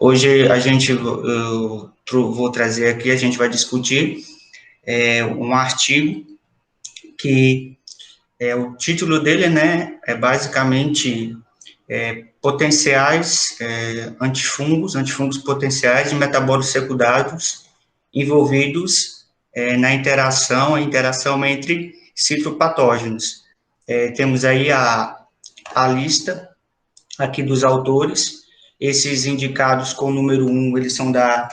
Hoje vou trazer aqui, a gente vai discutir um artigo que o título dele, né, é basicamente potenciais antifungos potenciais e metabólicos secundários envolvidos na interação entre citopatógenos. Temos aí a lista aqui dos autores. Esses indicados com o número 1, eles são da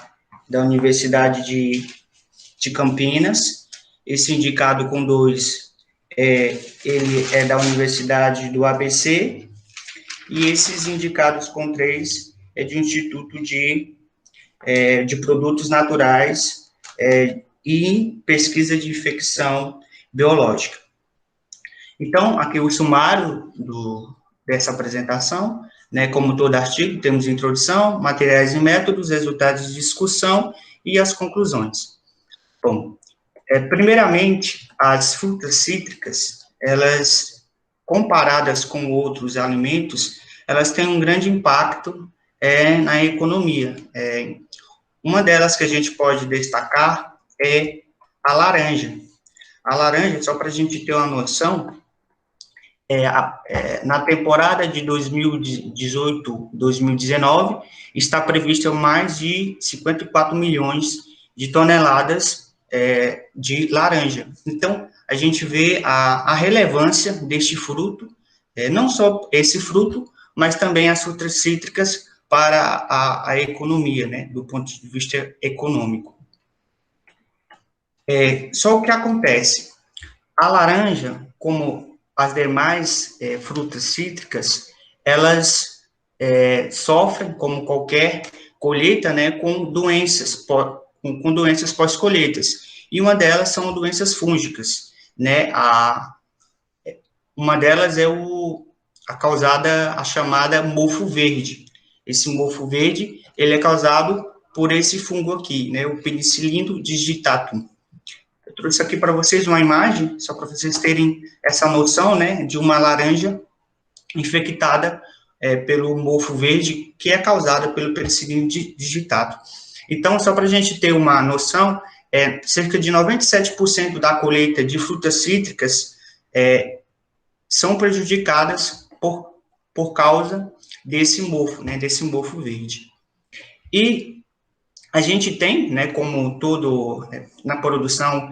Universidade de Campinas. Esse indicado com 2, ele é da Universidade do ABC. E esses indicados com 3 é do Instituto de Produtos Naturais e Pesquisa de Infecção Biológica. Então, aqui o sumário dessa apresentação, né, como todo artigo, temos introdução, materiais e métodos, resultados de discussão e as conclusões. Bom, primeiramente, as frutas cítricas, elas, comparadas com outros alimentos, elas têm um grande impacto na economia. Uma delas que a gente pode destacar é a laranja. A laranja, só para a gente ter uma noção, na temporada de 2018-2019, está prevista mais de 54 milhões de toneladas de laranja. Então, a gente vê a relevância deste fruto, não só esse fruto, mas também as frutas cítricas para a economia, né, do ponto de vista econômico. Só o que acontece? A laranja, como as demais frutas cítricas, elas sofrem, como qualquer colheita, né, com doenças pós-colheitas. E uma delas são doenças fúngicas, né? Uma delas é a chamada mofo verde. Esse mofo verde, ele é causado por esse fungo aqui, né, o Penicillium digitatum. Eu trouxe aqui para vocês uma imagem, só para vocês terem essa noção, né, de uma laranja infectada pelo mofo verde, que é causada pelo Penicillium digitatum. Então, só para a gente ter uma noção, cerca de 97% da colheita de frutas cítricas são prejudicadas por causa desse mofo, né, desse mofo verde. E a gente tem, né, como tudo na produção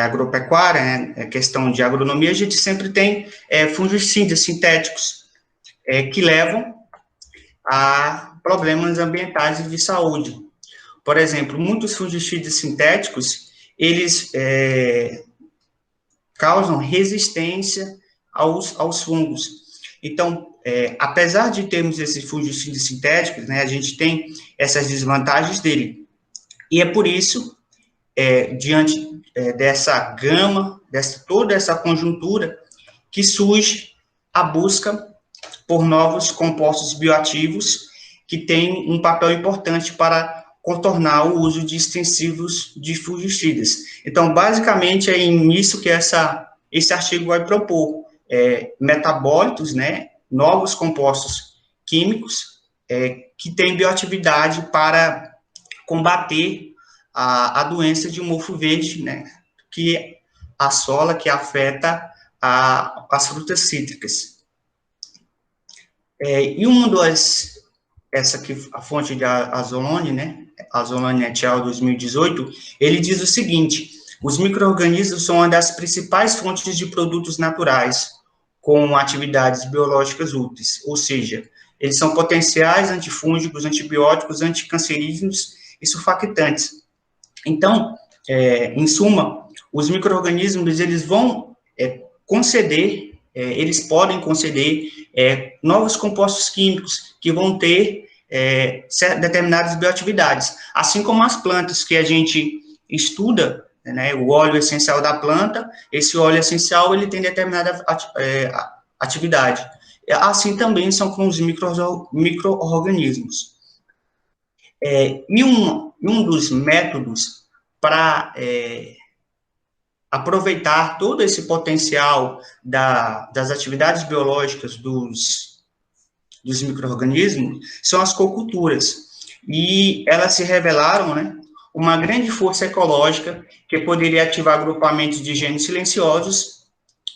agropecuária, né, questão de agronomia, a gente sempre tem fungicidas sintéticos que levam a problemas ambientais e de saúde. Por exemplo, muitos fungicidas sintéticos, eles causam resistência aos fungos. Então, apesar de termos esses fungicidas sintéticos, né, a gente tem essas desvantagens dele. E é por isso, diante dessa gama, toda essa conjuntura, que surge a busca por novos compostos bioativos que têm um papel importante para contornar o uso de extensivos de fungicidas. Então, basicamente, é nisso que esse artigo vai propor. Metabólitos, né, novos compostos químicos que têm bioatividade para combater a doença de mofo verde, né, que assola, que afeta as frutas cítricas. E essa aqui, a fonte de Azzoloni, né, Azzoloni et al. 2018, ele diz o seguinte: os micro-organismos são uma das principais fontes de produtos naturais com atividades biológicas úteis, ou seja, eles são potenciais antifúngicos, antibióticos, anticancerígenos e surfactantes. Então, em suma, os micro-organismos, eles vão eles podem conceder novos compostos químicos que vão ter determinadas bioatividades, assim como as plantas que a gente estuda, né, o óleo essencial da planta, esse óleo essencial, ele tem determinada atividade. Assim também são com os micro-organismos. E um dos métodos para aproveitar todo esse potencial das atividades biológicas dos micro-organismos são as coculturas. e elas se revelaram, né, uma grande força ecológica que poderia ativar agrupamentos de genes silenciosos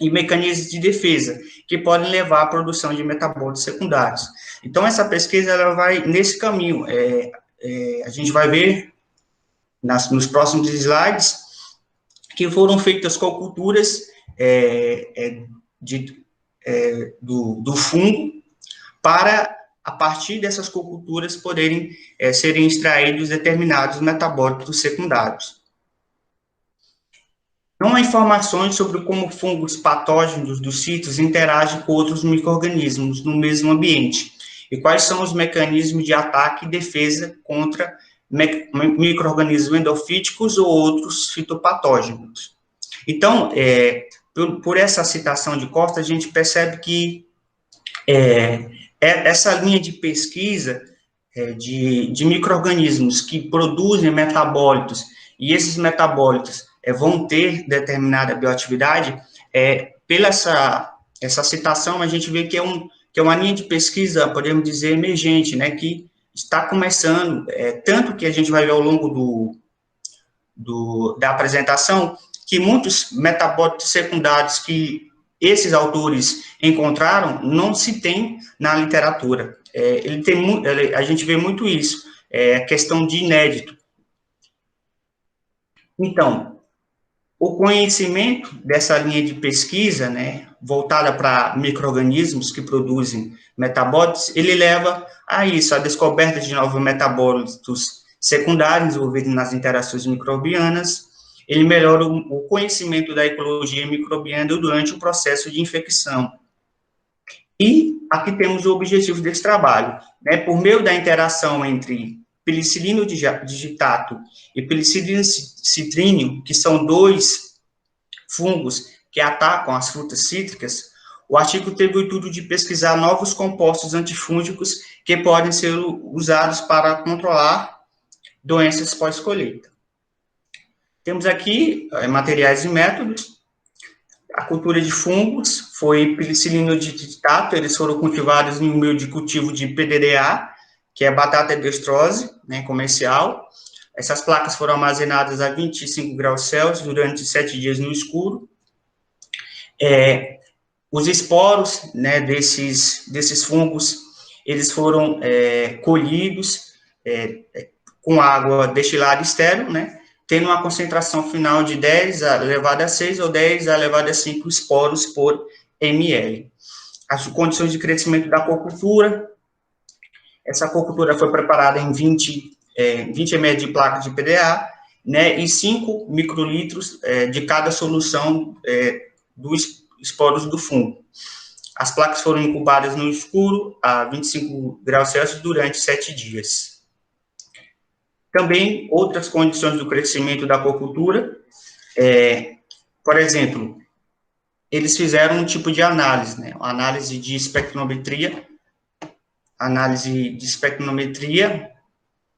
e mecanismos de defesa, que podem levar à produção de metabólitos secundários. Então, essa pesquisa ela vai nesse caminho. A gente vai ver nos próximos slides que foram feitas co-culturas do fungo para, a partir dessas co-culturas, poderem serem extraídos determinados metabólitos secundários. Não há informações sobre como fungos patógenos dos sítios interagem com outros micro-organismos no mesmo ambiente e quais são os mecanismos de ataque e defesa contra micro-organismos endofíticos ou outros fitopatógenos. Então, por essa citação de Costa, a gente percebe que essa linha de pesquisa de micro-organismos que produzem metabólitos, e esses metabólitos vão ter determinada bioatividade, pela essa citação, a gente vê que é uma linha de pesquisa, podemos dizer, emergente, né, que está começando, tanto que a gente vai ver ao longo da apresentação, que muitos metabólitos secundários que esses autores encontraram não se tem na literatura. A gente vê muito isso, a questão de inédito. Então, o conhecimento dessa linha de pesquisa, né, voltada para micro-organismos que produzem metabólitos, ele leva a isso, a descoberta de novos metabólitos secundários envolvidos nas interações microbianas. Ele melhora o conhecimento da ecologia microbiana durante o processo de infecção. E aqui temos o objetivo desse trabalho, né, por meio da interação entre penicilino digitato e penicilino citríneo, que são dois fungos que atacam as frutas cítricas, o artigo teve o intuito de pesquisar novos compostos antifúngicos que podem ser usados para controlar doenças pós-colheita. Temos aqui materiais e métodos. A cultura de fungos foi penicilino digitato, eles foram cultivados em um meio de cultivo de PDDA, que é batata dextrose, né, comercial. Essas placas foram armazenadas a 25 graus Celsius durante 7 dias no escuro. Os esporos, né, desses fungos, eles foram colhidos com água destilada estéril, né, tendo uma concentração final de 10 elevado a 6 ou 10 elevado a 5 esporos por ml. As condições de crescimento da cocultura, essa cocultura foi preparada em 20 ml de placa de PDA, né, e 5 microlitros de cada solução dos esporos do fungo. As placas foram incubadas no escuro a 25 graus Celsius durante 7 dias. Também outras condições do crescimento da cocultura, por exemplo, eles fizeram um tipo de análise, né, análise de espectrometria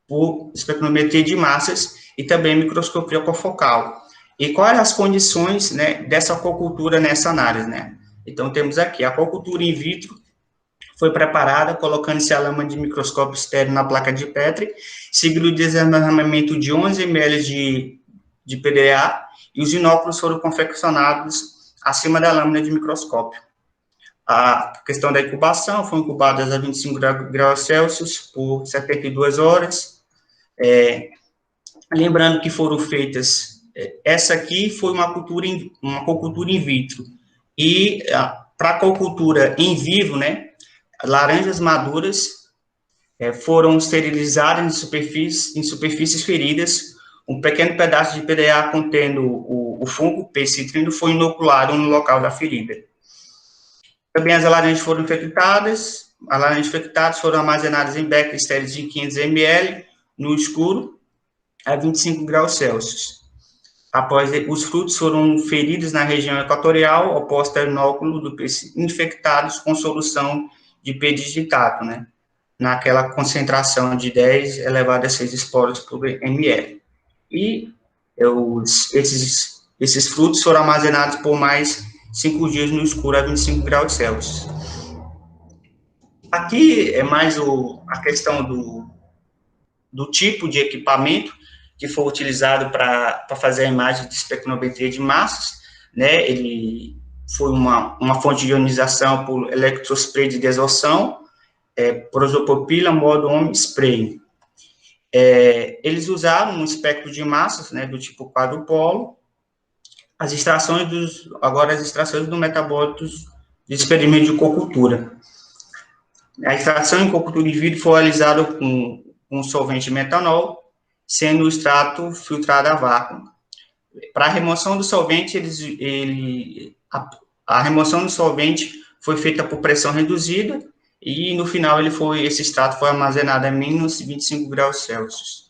por espectrometria de massas e também microscopia confocal. E quais as condições, né, dessa cocultura nessa análise, né? Então, temos aqui a cocultura in vitro, foi preparada colocando-se a lâmina de microscópio estéreo na placa de Petri, seguido o desarmamento de 11 ml de PDA, e os inóculos foram confeccionados acima da lâmina de microscópio. A questão da incubação, foram incubadas a 25 graus Celsius por 72 horas. Lembrando que foram feitas, essa aqui foi uma cocultura in vitro. E para a cocultura em vivo, né, laranjas maduras foram esterilizadas em superfícies feridas. Um pequeno pedaço de PDA contendo o fungo P. citrino foi inoculado no local da ferida. Também as laranjas foram infectadas. As laranjas infectadas foram armazenadas em becas estéreis de 500 ml no escuro a 25 graus Celsius. Após os frutos foram feridos na região equatorial, oposta ao inóculo do P infectados com solução de P digitato, né, naquela concentração de 10 elevado a 6 esporos por ml. E esses frutos foram armazenados por mais 5 dias no escuro a 25 graus Celsius. Aqui é mais a questão do tipo de equipamento que foi utilizado para fazer a imagem de espectrometria de massas, né? Ele foi uma fonte de ionização por eletrospray de desorção, prosopopila modo Ohm spray. Eles usaram um espectro de massas, né, do tipo quadrupolo, as extrações do metabólitos de experimento de cocultura. A extração em cocultura in vitro foi realizada com solvente metanol, sendo o extrato filtrado a vácuo. Para a remoção do solvente, a remoção do solvente foi feita por pressão reduzida e, no final, esse extrato foi armazenado a menos 25 graus Celsius.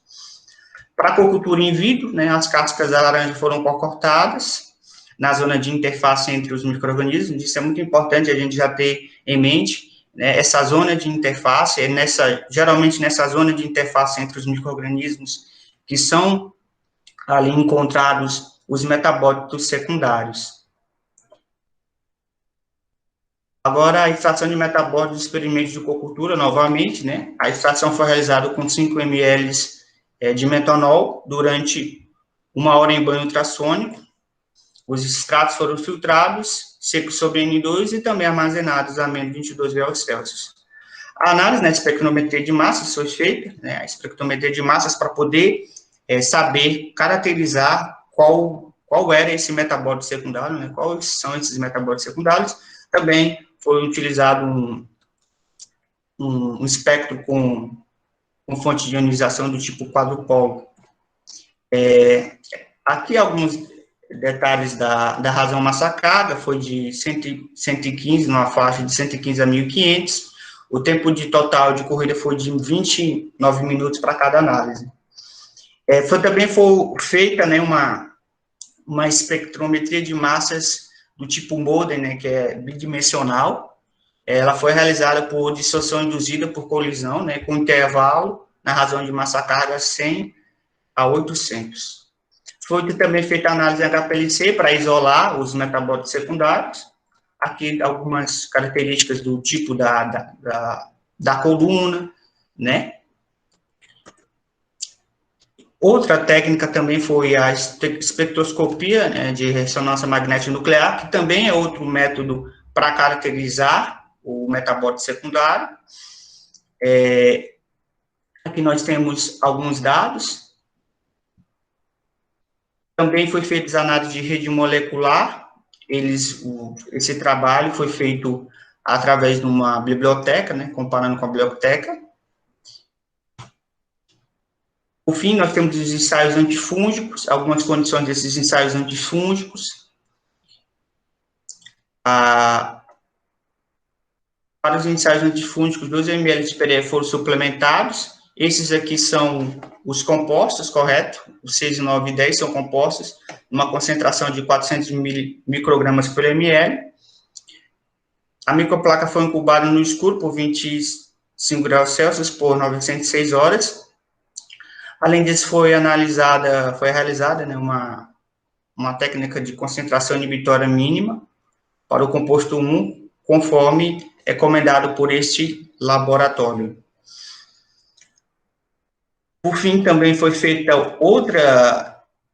Para a cocultura in vitro, né, as cascas da laranja foram cortadas na zona de interface entre os micro-organismos. Isso é muito importante a gente já ter em mente, né, essa zona de interface, geralmente nessa zona de interface entre os micro-organismos que são ali encontrados os metabólitos secundários. Agora, a extração de metabólitos de experimentos de cocultura, novamente, né? A extração foi realizada com 5 ml de metanol durante 1 hora em banho ultrassônico. Os extratos foram filtrados, secos sobre N2 e também armazenados a menos 22 graus Celsius. A análise, né, de espectrometria de massas foi feita, né? A espectrometria de massas para poder saber caracterizar qual era esse metabólito secundário, né? Quais são esses metabólitos secundários. Também foi utilizado um espectro com fonte de ionização do tipo quadrupolo. Aqui alguns detalhes da razão massacrada, foi de 115, numa faixa de 115 a 1.500. O tempo de total de corrida foi de 29 minutos para cada análise. Também foi feita, né, uma espectrometria de massas do tipo Moden, né, que é bidimensional. Ela foi realizada por dissociação induzida por colisão, né, com intervalo na razão de massa-carga 100 a 800. Foi também feita a análise HPLC para isolar os metabólitos secundários. Aqui algumas características do tipo da coluna, né? Outra técnica também foi a espectroscopia, né, de ressonância magnética nuclear, que também é outro método para caracterizar o metabólito secundário. Aqui nós temos alguns dados. Também foi feita análise de rede molecular. Esse trabalho foi feito através de uma biblioteca, né, comparando com a biblioteca. Por fim, nós temos os ensaios antifúngicos, algumas condições desses ensaios antifúngicos. Para os ensaios antifúngicos, 2 ml de PRE foram suplementados. Esses aqui são os compostos, correto? Os 6, 9 e 10 são compostos, numa concentração de 400 microgramas por ml. A microplaca foi incubada no escuro por 25 graus Celsius por 906 horas. Além disso, foi realizada, né, uma técnica de concentração inibitória mínima para o composto 1, conforme recomendado por este laboratório. Por fim, também foi feita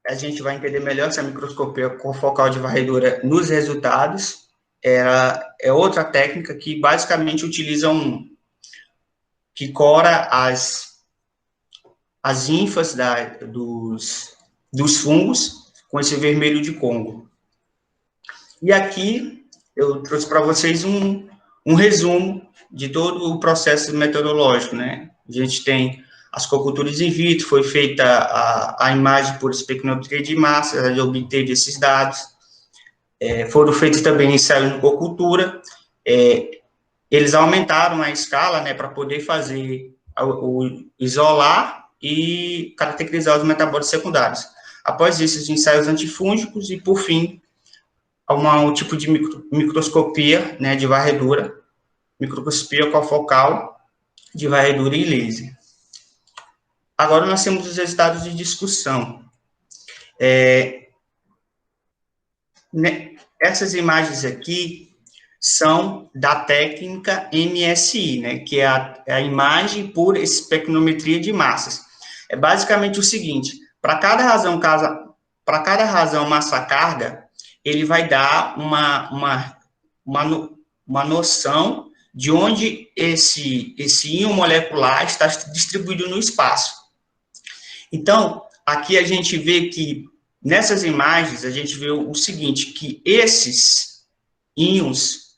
a gente vai entender melhor essa microscopia confocal de varredura nos resultados. É outra técnica que basicamente utiliza que cora as ínfas dos fungos com esse vermelho de Congo. E aqui eu trouxe para vocês um resumo de todo o processo metodológico, né? A gente tem as coculturas in vitro, foi feita a imagem por espectrometria de massa, ela obteve esses dados. Foram feitos também ensaios de cocultura. Eles aumentaram a escala, né, para poder fazer isolar e caracterizar os metabólitos secundários. Após isso, os ensaios antifúngicos e, por fim, um tipo de microscopia, né, de varredura, microscopia confocal de varredura e laser. Agora, nós temos os resultados de discussão. Essas imagens aqui são da técnica MSI, né, que é a imagem por espectrometria de massas. é basicamente o seguinte, para cada razão massa-carga, ele vai dar uma noção de onde esse íon molecular está distribuído no espaço. Então, aqui a gente vê que, nessas imagens, a gente vê o seguinte, que esses íons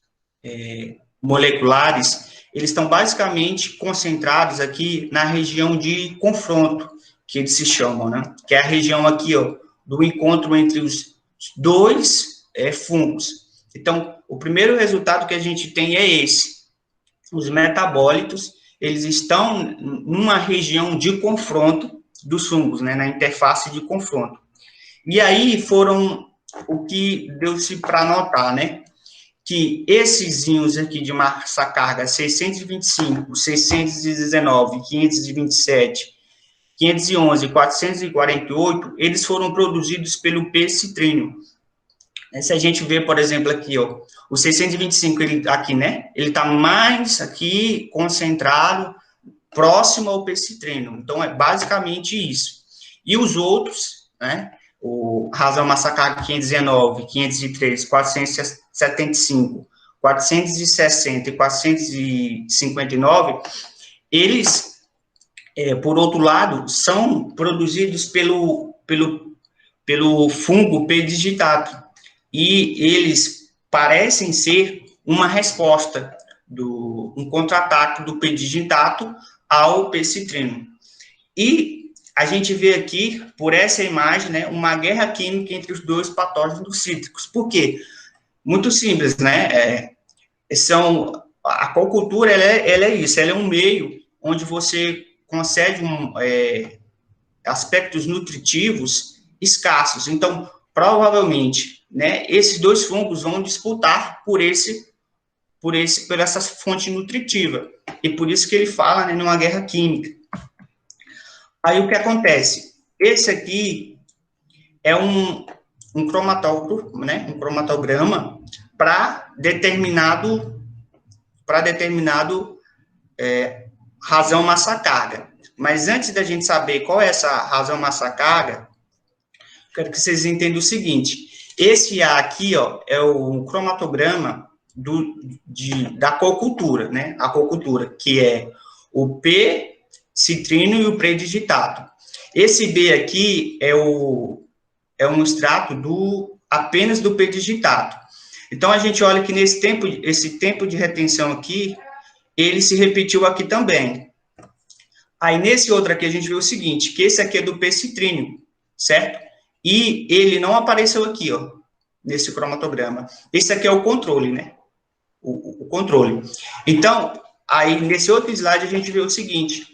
moleculares, eles estão basicamente concentrados aqui na região de confronto, que eles se chamam, né? Que é a região aqui, ó, do encontro entre os dois fungos. Então, o primeiro resultado que a gente tem é esse. Os metabólitos, eles estão numa região de confronto dos fungos, né? Na interface de confronto. E aí foram o que deu-se para notar, né? Que esses íons aqui de massa-carga 625, 619, 527, 511, 448, eles foram produzidos pelo p-citrínio. Se a gente vê, por exemplo, aqui, ó, o 625, ele, aqui, né? Ele está mais aqui concentrado, próximo ao p-citrínio. Então, é basicamente isso. E os outros, né? O razão massa-carga 519, 503, 475, 460 e 459, eles, por outro lado, são produzidos pelo fungo P-digitato, e eles parecem ser uma resposta, um contra-ataque do P-digitato ao P-citrino. E a gente vê aqui, por essa imagem, né, uma guerra química entre os dois patógenos cítricos. Por quê? Muito simples, né? A aquicultura, ela é isso, ela é um meio onde você consegue aspectos nutritivos escassos. Então, provavelmente, né, esses dois fungos vão disputar por essa fonte nutritiva. E por isso que ele fala, né, numa guerra química. Aí o que acontece? Esse aqui é um cromatógrafo, né? Um cromatograma para determinado razão massa-carga. Mas antes da gente saber qual é essa razão massa-carga, quero que vocês entendam o seguinte: esse A aqui, ó, é o cromatograma da aquicultura, né? A aquicultura, que é o P-citrino e o P-digitato. Esse B aqui é um extrato apenas do P-digitato. Então, a gente olha que esse tempo de retenção aqui, ele se repetiu aqui também. Aí, nesse outro aqui, a gente vê o seguinte, que esse aqui é do P-citrínio, certo? E ele não apareceu aqui, ó, nesse cromatograma. Esse aqui é o controle, né? O controle. Então, aí, nesse outro slide, a gente vê o seguinte,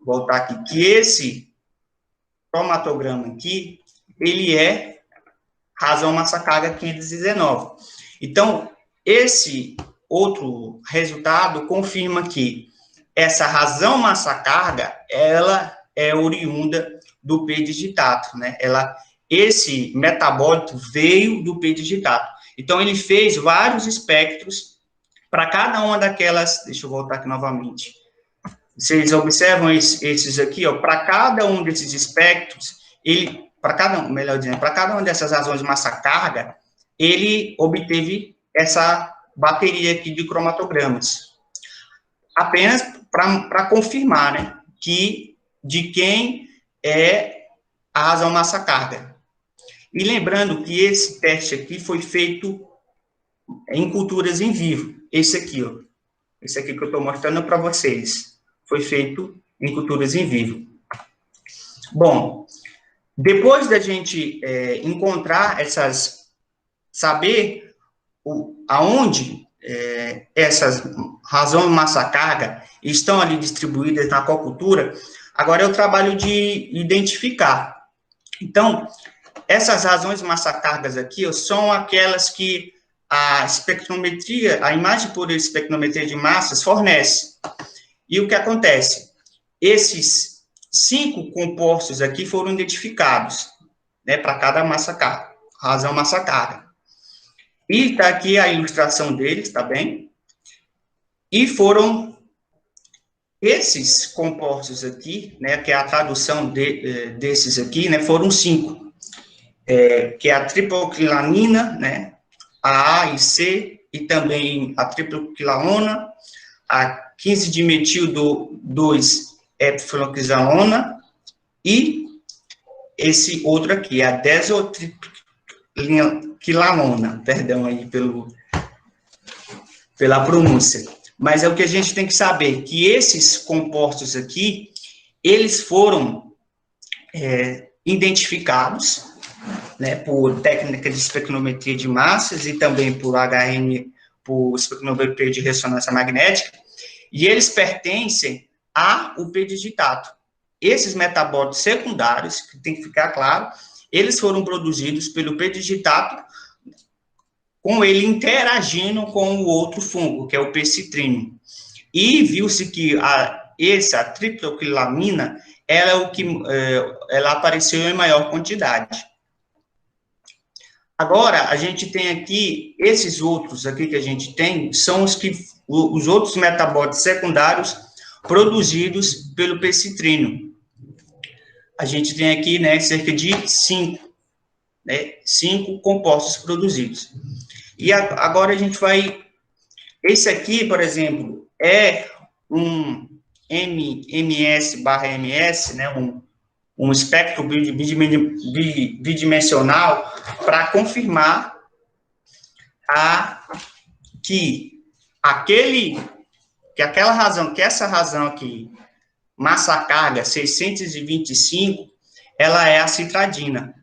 voltar aqui, que esse cromatograma aqui, ele é razão massa-carga 519. Então, esse outro resultado confirma que essa razão massa-carga, ela é oriunda do P-digitato, né? Esse metabólito veio do P-digitato. Então, ele fez vários espectros para cada uma daquelas... Deixa eu voltar aqui novamente. Vocês observam esses aqui, ó, para cada um desses espectros, para cada uma dessas razões massa-carga, ele obteve essa bateria aqui de cromatogramas. Apenas para confirmar, né, de quem é a razão massa-carga. E lembrando que esse teste aqui foi feito em culturas em vivo. Esse aqui, ó. Esse aqui que eu estou mostrando para vocês. Foi feito em culturas em vivo. Bom, depois da gente encontrar saber aonde essas razões massa-carga estão ali distribuídas na aquicultura, agora é o trabalho de identificar. Então, essas razões massa-cargas aqui, ó, são aquelas que a espectrometria, a imagem por espectrometria de massas fornece. E o que acontece? Esses 5 compostos aqui foram identificados, né, para cada massa-carga, razão massa-carga. E está aqui a ilustração deles, tá bem? E foram Esses compostos aqui, né, que é a tradução desses aqui, né, foram 5, que é a triproquilamina, né, a e C, e também a triproquilalona, a 15-dimetil-2-epifenoxalona, e esse outro aqui, a desotriquilalona, perdão aí pela pronúncia. Mas é o que a gente tem que saber, que esses compostos aqui, eles foram identificados, né, por técnica de espectrometria de massas e também por HM, por espectrometria de ressonância magnética, e eles pertencem ao pedigidato. Esses metabólitos secundários, que tem que ficar claro, eles foram produzidos pelo pedigidato, com ele interagindo com o outro fungo, que é o P-citrínio. E viu-se que essa triproquilamina, ela apareceu em maior quantidade. Agora, a gente tem aqui, esses outros aqui que a gente tem, são os outros metabólitos secundários produzidos pelo P-citrínio. A gente tem aqui, né, cerca de 5, né, 5 compostos produzidos. E agora a gente vai... Esse aqui, por exemplo, é um MS/MS, né, um espectro bidimensional para confirmar que essa razão aqui, massa-carga 625, ela é a citradinina,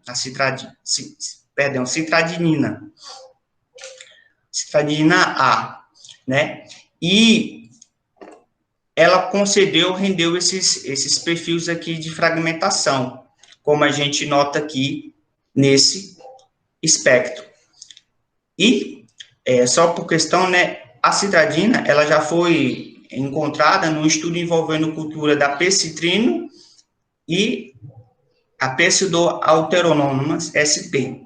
citradinina A, né? E ela rendeu esses perfis aqui de fragmentação, como a gente nota aqui nesse espectro. E, só por questão, né, a citradina, ela já foi encontrada num estudo envolvendo cultura da P-citrino e a Pseudoalteronomas sp.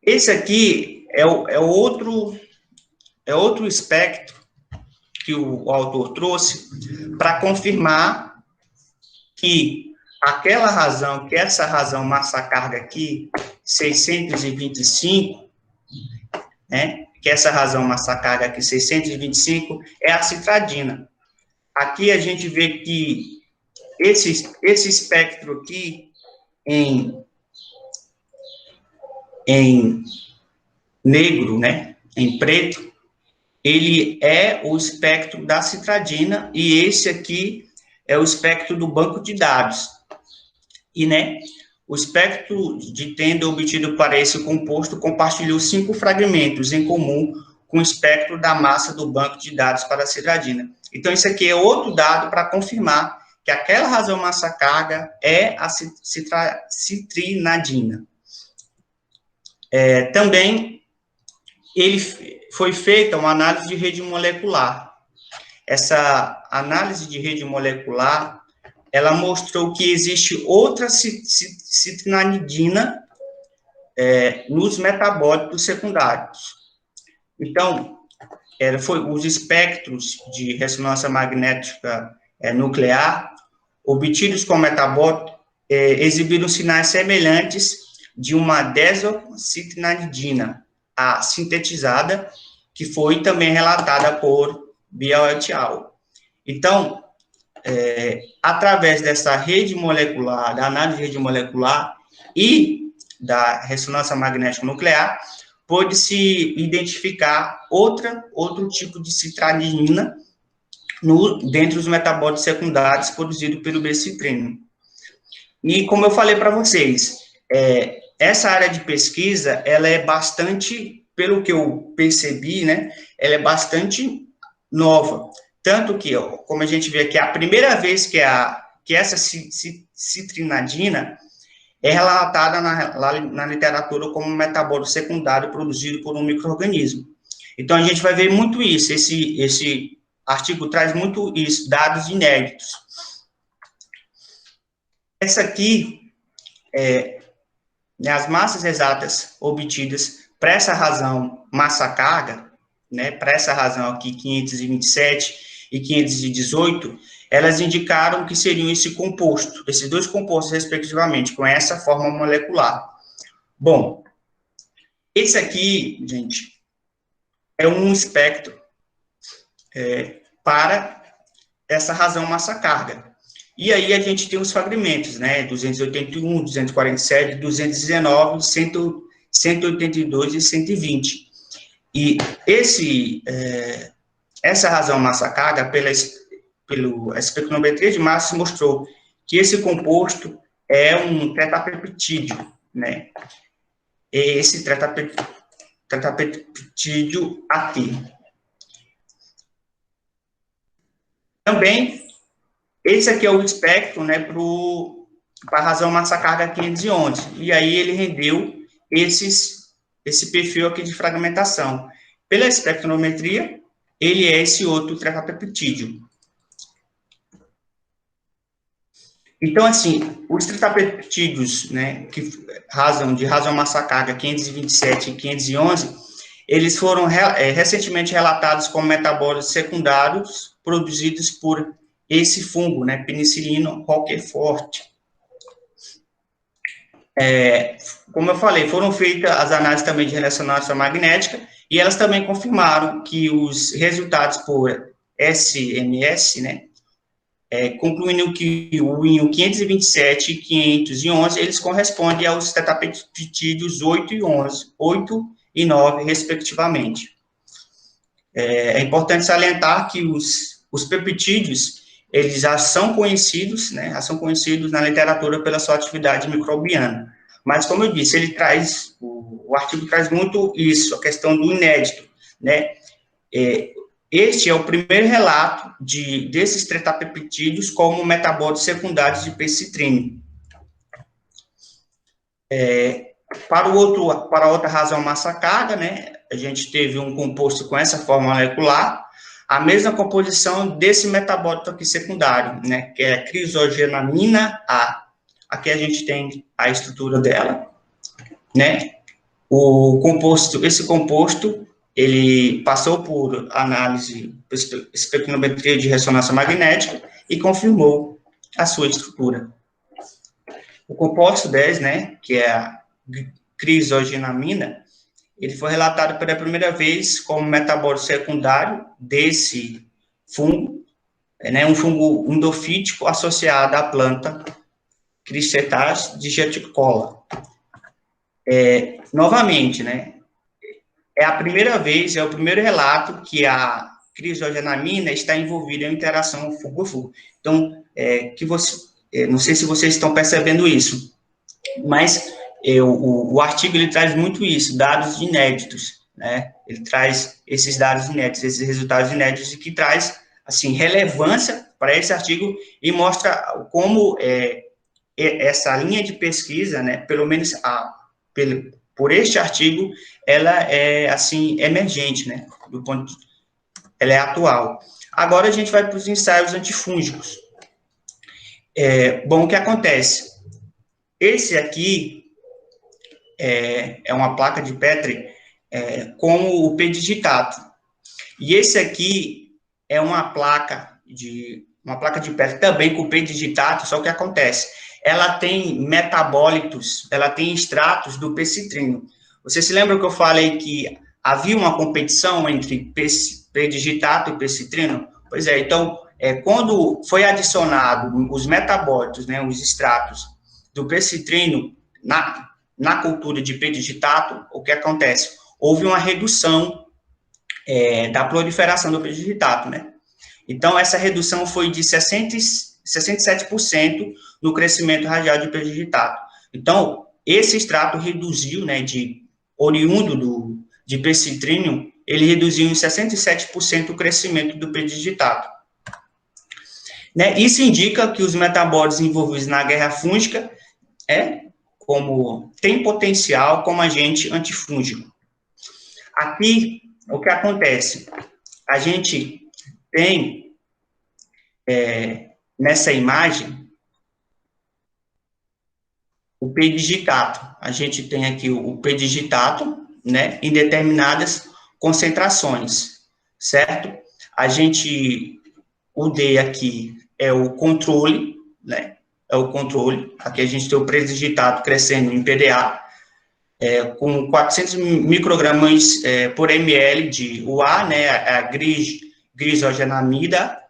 Esse aqui é outro espectro que o autor trouxe para confirmar que essa razão massa-carga aqui, 625, né, que essa razão massa-carga aqui, 625, é a citradina. Aqui a gente vê que esse espectro aqui, em negro, né, em preto, ele é o espectro da citradina, e esse aqui é o espectro do banco de dados. E, né, o espectro de tenda obtido para esse composto compartilhou 5 fragmentos em comum com o espectro da massa do banco de dados para a citradina. Então, isso aqui é outro dado para confirmar que aquela razão massa-carga é a citrinadina. Também, foi feita uma análise de rede molecular. Essa análise de rede molecular, ela mostrou que existe outra citrinidina nos metabólitos secundários. Então, os espectros de ressonância magnética nuclear obtidos com metabólito exibiram sinais semelhantes de uma desocitrinidina, a sintetizada, que foi também relatada por Biel et al. Então, através dessa rede molecular, da análise de rede molecular e da ressonância magnética nuclear, pôde-se identificar outro tipo de citradina dentro dos metabólitos secundários produzidos pelo B-citrínio. E, como eu falei para vocês, essa área de pesquisa, ela é bastante, pelo que eu percebi, né, ela é bastante nova. Tanto que, como a gente vê aqui, a primeira vez que essa citrinadina é relatada na literatura como um metabólito secundário produzido por um micro-organismo. Então, a gente vai ver muito isso. Esse artigo traz muito isso, dados inéditos. Essa aqui, as massas exatas obtidas para essa razão massa-carga, né, para essa razão aqui, 527 e 518, elas indicaram que seriam esse composto, esses dois compostos, respectivamente, com essa forma molecular. Bom, esse aqui, gente, é um espectro para essa razão massa-carga. E aí a gente tem os fragmentos, né, 281, 247, 219, 182 e 120. E essa razão massa-carga, pela espectrometria de massa, mostrou que esse composto é um tetrapeptídeo, né? Esse tetrapeptídeo AT. Também, esse aqui é o espectro, né, para a razão massa-carga 511. E aí ele rendeu esse perfil aqui de fragmentação. Pela espectrometria, ele é esse outro tetrapeptídeo. Então, assim, os tetrapeptídeos, né, de razão massa-carga 527 e 511, eles foram recentemente relatados como metabólitos secundários produzidos por esse fungo, né, Penicillium roquefort. Como eu falei, foram feitas as análises também de ressonância magnética e elas também confirmaram que os resultados por SMS, né, concluindo que o INO 527 e 511, eles correspondem aos tetrapeptídeos 8 e 11, 8 e 9, respectivamente. É importante salientar que os peptídeos, eles já são conhecidos, né, já são conhecidos na literatura pela sua atividade microbiana. Mas, como eu disse, o artigo traz muito isso, a questão do inédito, né? Este é o primeiro relato desses tetrapeptídeos como metabólitos secundários de pecitrine. Para outra razão massa-carga, né, a gente teve um composto com essa forma molecular, a mesma composição desse metabólito aqui secundário, né, que é a crisogenamina A. Aqui a gente tem a estrutura dela, né? Esse composto, ele passou por análise, espectrometria de ressonância magnética e confirmou a sua estrutura. O composto 10, né, que é a crisogenamina, ele foi relatado pela primeira vez como metabólito secundário desse fungo, né, um fungo endofítico associado à planta Cristetase digiticola. Novamente, né, é a primeira vez, é o primeiro relato que a crisogenamina está envolvida em interação fungo-fungo. Então, não sei se vocês estão percebendo isso, mas o artigo ele traz muito isso, dados inéditos, né? Ele traz esses dados inéditos, esses resultados inéditos, e que traz, assim, relevância para esse artigo e mostra como essa linha de pesquisa, né, pelo menos por este artigo, ela é, assim, emergente, né, ela é atual. Agora a gente vai para os ensaios antifúngicos. Bom, o que acontece? Esse aqui é uma placa de Petri com o P-digitato. E esse aqui é uma placa de Petri também com o P-digitato, só que acontece? Ela tem metabólitos, ela tem extratos do pecitrino. Você se lembra que eu falei que havia uma competição entre P-digitato e pecitrino? Pois é, então, quando foi adicionado os metabólitos, né, os extratos do pecitrino na cultura de P-digitato, o que acontece? Houve uma redução da proliferação do P-digitato, né? Então, essa redução foi de 67% no crescimento radial de P-digitato. Então, esse extrato reduziu, né, oriundo de pecitrínio, ele reduziu em 67% o crescimento do P-digitato. Né? Isso indica que os metabólitos envolvidos na guerra fúngica tem potencial como agente antifúngico. Aqui, o que acontece? A gente tem, nessa imagem, o P-digitato. A gente tem aqui o P-digitato, né, em determinadas concentrações, certo? O D aqui é o controle, né? É o controle. Aqui a gente tem o predidigitato crescendo em PDA, com 400 microgramas por ml de UA, né? A grisogenamida.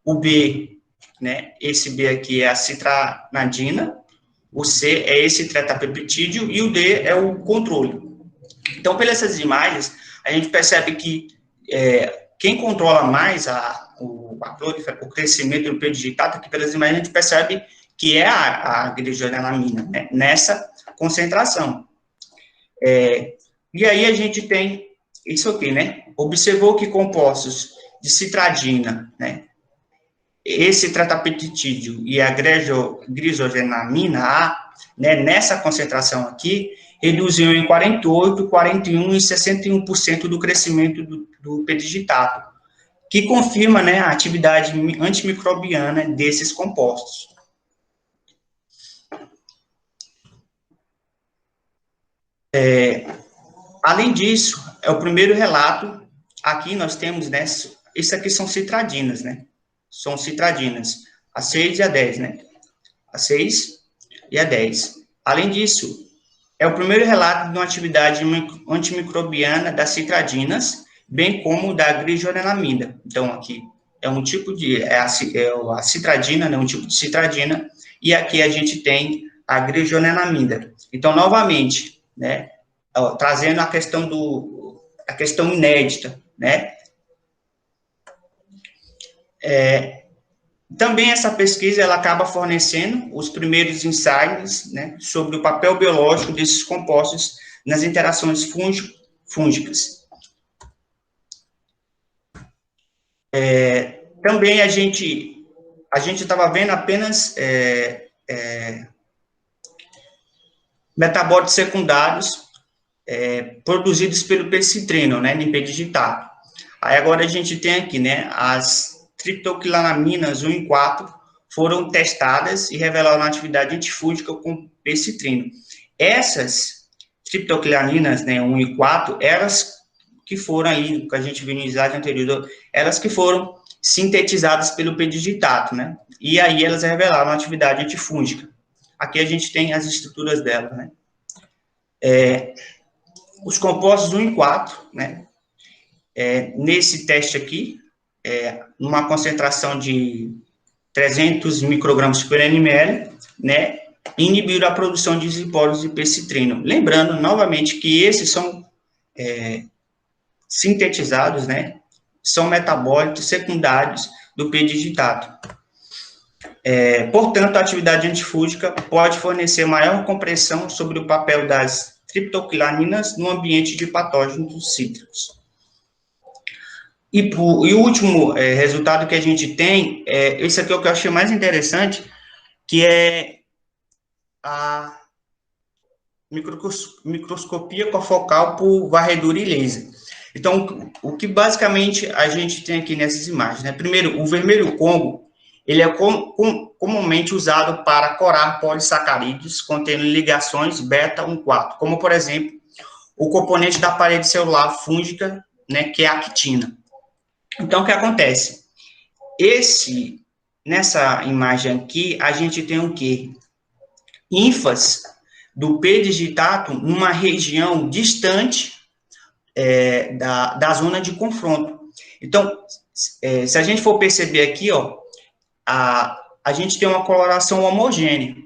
O B, né? Esse B aqui é a citranadina. O C é esse tretapeptídeo e o D é o controle. Então, pelas imagens, a gente percebe que quem controla mais o crescimento do predidigitato, aqui pelas imagens, a gente percebe que é a glicogenamina, né, nessa concentração. E aí a gente tem isso aqui, né? Observou que compostos de citradina, né? Esse tretapeptídeo e a grisogenamina A, né, nessa concentração aqui, reduziu em 48, 41 e 61% do crescimento do predidigitato, que confirma, né, a atividade antimicrobiana desses compostos. Além disso, é o primeiro relato, aqui nós temos, né, isso aqui são citradinas, né, são citradinas, a 6 e a 10, né, a 6 e a 10. Além disso, é o primeiro relato de uma atividade antimicrobiana das citradinas, bem como da glicogenamida. Então, aqui é um tipo de, a citradina, né, um tipo de citradina, e aqui a gente tem a glicogenamida. Então, novamente, né, trazendo a questão inédita, né, também essa pesquisa ela acaba fornecendo os primeiros insights, né, sobre o papel biológico desses compostos nas interações fúngicas. Também a gente estava vendo apenas metabólitos secundários produzidos pelo percitrino, né, no predidigitato. Aí agora a gente tem aqui, né, as triptoquilanaminas 1 e 4 foram testadas e revelaram atividade antifúngica com percitrino. Essas triptoquilaninas, né, 1 e 4, elas que foram aí, que a gente viu no slide anterior, elas que foram sintetizadas pelo predidigitato, né, e aí elas revelaram atividade antifúngica. Aqui a gente tem as estruturas delas, né. Os compostos 1 e 4, né, nesse teste aqui, numa concentração de 300 microgramas por ml, né, inibiram a produção de isopórios de percitrino. Lembrando, novamente, que esses são sintetizados, né, são metabólitos secundários do predidigitato. Portanto, a atividade antifúngica pode fornecer maior compreensão sobre o papel das triptoquilaninas no ambiente de patógenos cítricos. E o último resultado que a gente tem, esse aqui é o que eu achei mais interessante, que é a microscopia cofocal por varredura e laser. Então, o que basicamente a gente tem aqui nessas imagens, né? Primeiro, o vermelho Congo, ele é comumente usado para corar polissacarídeos contendo ligações beta-1,4, como, por exemplo, o componente da parede celular fúngica, né, que é a actina. Então, o que acontece? Nessa imagem aqui, a gente tem o quê? Hifas do predidigitato numa região distante da zona de confronto. Então, se a gente for perceber aqui, ó, a gente tem uma coloração homogênea.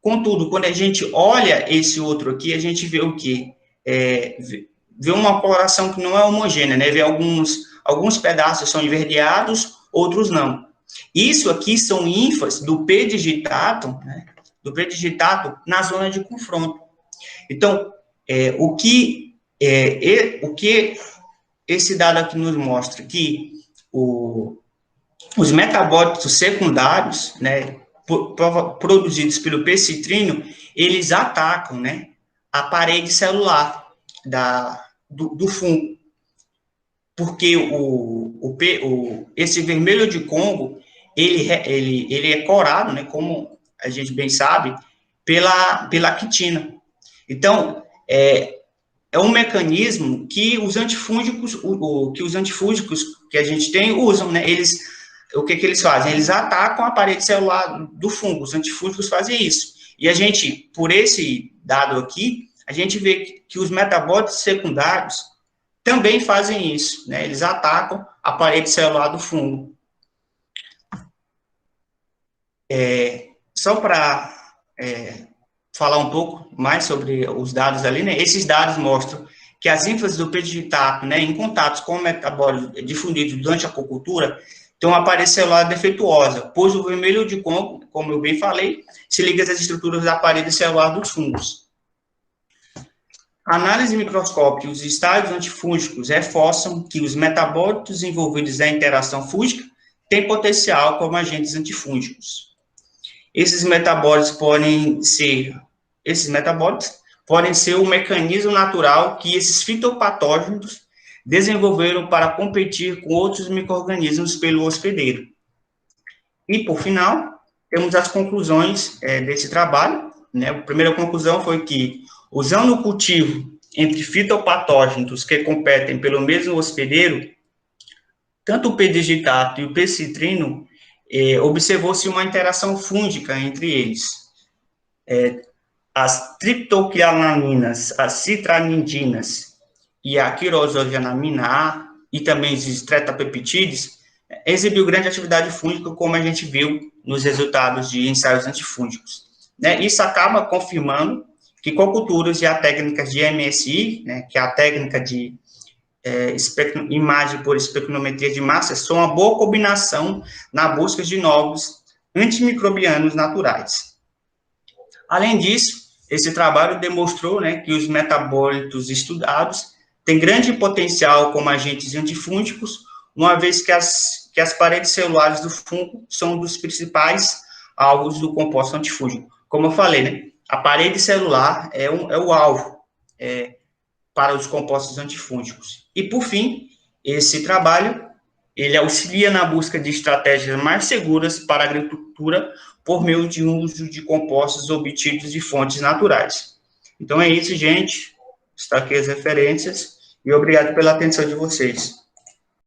Contudo, quando a gente olha esse outro aqui, a gente vê o quê? Vê uma coloração que não é homogênea, né? Vê alguns pedaços são esverdeados, outros não. Isso aqui são hifas do predidigitato, né? Do predidigitato na zona de confronto. Então, o que esse dado aqui nos mostra? Que os metabólitos secundários, né, produzidos pelo percitrino, eles atacam, né, a parede celular do fungo. Porque esse vermelho de Congo, ele é corado, né, como a gente bem sabe, pela actina. Então, é um mecanismo que os antifúngicos, que os antifúngicos que a gente tem usam, né? O que eles fazem? Eles atacam a parede celular do fungo, os antifúngicos fazem isso. E a gente, por esse dado aqui, a gente vê que os metabólitos secundários também fazem isso, né? Eles atacam a parede celular do fungo. Só para falar um pouco mais sobre os dados ali, né? Esses dados mostram que as ínfase do pedigitato, né, em contatos com o metabólito difundido durante a acupuntura, tem uma parede celular defeituosa, pois o vermelho de Congo, como eu bem falei, se liga às estruturas da parede celular dos fungos. A análise microscópica e os estágios antifúngicos reforçam que os metabólitos envolvidos na interação fúngica têm potencial como agentes antifúngicos. Esses metabólitos podem ser o mecanismo natural que esses fitopatógenos desenvolveram para competir com outros micro-organismos pelo hospedeiro. E, por final, temos as conclusões desse trabalho, né? A primeira conclusão foi que, usando o cultivo entre fitopatógenos que competem pelo mesmo hospedeiro, tanto o P-digitato e o P-citrino, observou-se uma interação fúngica entre eles. As triptoquianaminas, as citranindinas e a quirosogenamina A, e também os estretapeptídeos, exibiu grande atividade fúngica, como a gente viu nos resultados de ensaios antifúngicos. Né? Isso acaba confirmando que coculturas e a técnicas de MSI, né, que é a técnica de imagem por espectrometria de massa, são uma boa combinação na busca de novos antimicrobianos naturais. Além disso, esse trabalho demonstrou, né, que os metabólitos estudados têm grande potencial como agentes antifúngicos, uma vez que as paredes celulares do fungo são um dos principais alvos do composto antifúngico. Como eu falei, né, a parede celular é o alvo para os compostos antifúngicos. E, por fim, esse trabalho, ele auxilia na busca de estratégias mais seguras para a agricultura por meio de uso de compostos obtidos de fontes naturais. Então é isso, gente. Está aqui as referências e obrigado pela atenção de vocês.